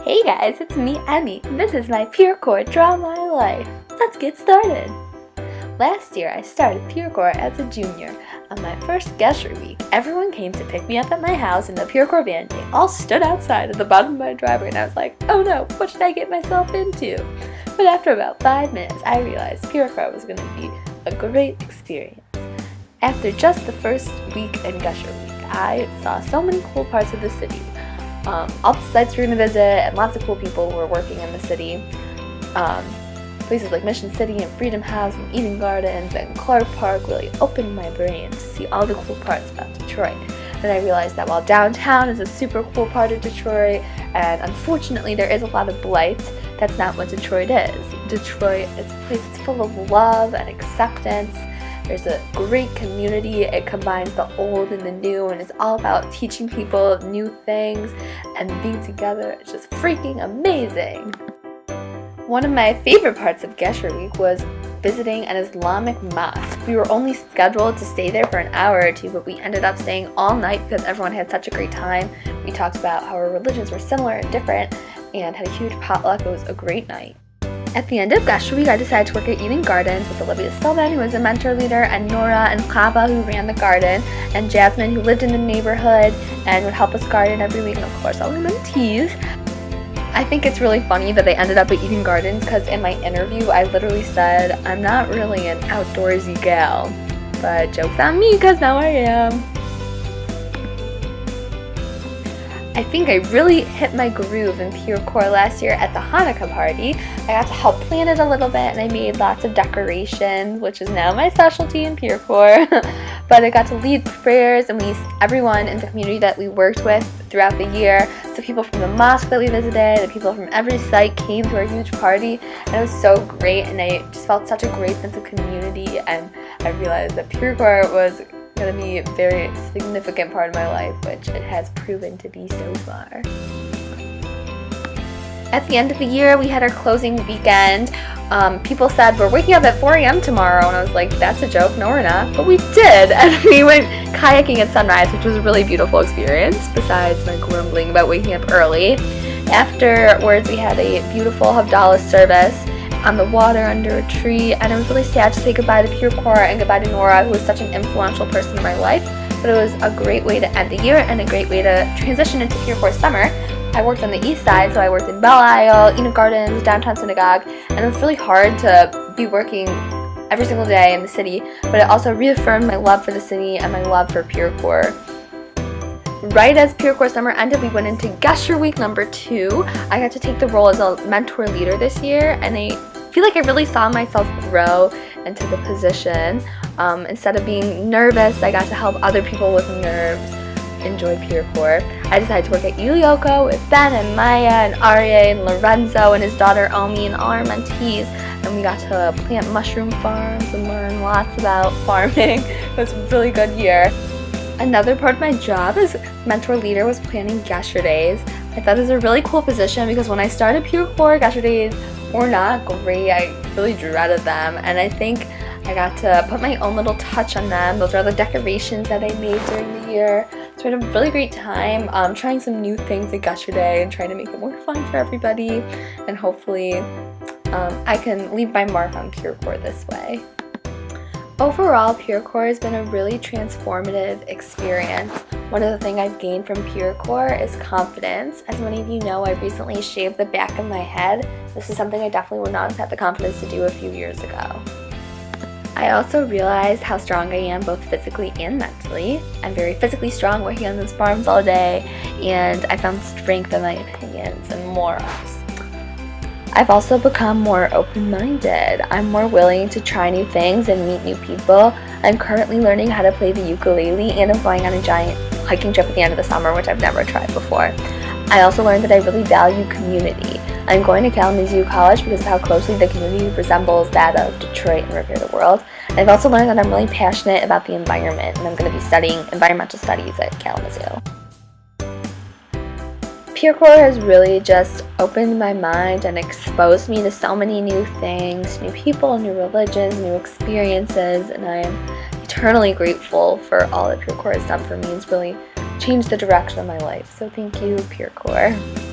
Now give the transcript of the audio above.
Hey guys, it's me, Emmy, and this is my peercorps Draw My Life. Let's get started! Last year, I started peercorps as a junior. On my first gesture week, everyone came to pick me up at my house in the peercorps van. They all stood outside at the bottom of my driveway, and I was like, oh no, what should I get myself into? But after about 5 minutes, I realized peercorps was going to be a great experience. After just the first week in gesture week, I saw so many cool parts of the city. All the sites we're going to visit, and lots of cool people were working in the city. Places like Mission City and Freedom House and Eden Gardens and Clark Park really opened my brain to see all the cool parts about Detroit. Then I realized that while downtown is a super cool part of Detroit, and unfortunately there is a lot of blight, that's not what Detroit is. Detroit is a place that's full of love and acceptance. There's a great community. It combines the old and the new, and it's all about teaching people new things and being together. It's just freaking amazing. One of my favorite parts of Gesher Week was visiting an Islamic mosque. We were only scheduled to stay there for an hour or two, but we ended up staying all night because everyone had such a great time. We talked about how our religions were similar and different and had a huge potluck. It was a great night. At the end of Gesher Week, I decided to work at Eden Gardens with Olivia Stillman, who was a mentor leader, and Nora and Kaba, who ran the garden, and Jasmine, who lived in the neighborhood and would help us garden every week, and of course all the mentees. I think it's really funny that they ended up at Eden Gardens because in my interview I literally said I'm not really an outdoorsy gal, but joke's on me because now I am. I think I really hit my groove in peercorps last year at the Hanukkah party. I got to help plan it a little bit, and I made lots of decorations, which is now my specialty in peercorps. But I got to lead prayers, and everyone in the community that we worked with throughout the year. So people from the mosque that we visited, and people from every site came to our huge party, and it was so great, and I just felt such a great sense of community, and I realized that peercorps was going to be a very significant part of my life, which it has proven to be so far. At the end of the year, we had our closing weekend. People said, we're waking up at 4 a.m. tomorrow, and I was like, that's a joke, no we're not, but we did, and we went kayaking at sunrise, which was a really beautiful experience, besides my grumbling about waking up early. Afterwards, we had a beautiful Havdalah service on the water under a tree, and it was really sad to say goodbye to peercorps and goodbye to Nora, who was such an influential person in my life, but it was a great way to end the year and a great way to transition into peercorps summer. I worked on the east side, so I worked in Belle Isle, Eden Gardens, downtown Synagogue, and it was really hard to be working every single day in the city, but it also reaffirmed my love for the city and my love for peercorps. Right as peercorps summer ended, we went into Gesher Week number 2. I got to take the role as a mentor leader this year, and I feel like I really saw myself grow into the position. Instead of being nervous, I got to help other people with nerves enjoy peercorps. I decided to work at Ilioko with Ben and Maya and Arye and Lorenzo and his daughter Omi and all our mentees, and we got to plant mushroom farms and learn lots about farming. It was a really good year. Another part of my job as mentor leader was planning Gesher Days. I thought it was a really cool position because when I started peercorps, Gesher Days were not great. I really dreaded them, and I think I got to put my own little touch on them. Those are the decorations that I made during the year. So I had a really great time trying some new things at Gesher Day and trying to make it more fun for everybody, and hopefully I can leave my mark on peercorps this way. Overall, peercorps has been a really transformative experience. One of the things I've gained from peercorps is confidence. As many of you know, I recently shaved the back of my head. This is something I definitely would not have had the confidence to do a few years ago. I also realized how strong I am both physically and mentally. I'm very physically strong working on those farms all day, and I found strength in my opinions and morals. I've also become more open-minded. I'm more willing to try new things and meet new people. I'm currently learning how to play the ukulele, and I'm going on a giant hiking trip at the end of the summer, which I've never tried before. I also learned that I really value community. I'm going to Kalamazoo College because of how closely the community resembles that of Detroit and Revere the World. And I've also learned that I'm really passionate about the environment, and I'm going to be studying environmental studies at Kalamazoo. Peercorps has really just opened my mind and exposed me to so many new things, new people, new religions, new experiences, and I am eternally grateful for all that peercorps has done for me. It's really changed the direction of my life. So thank you, peercorps.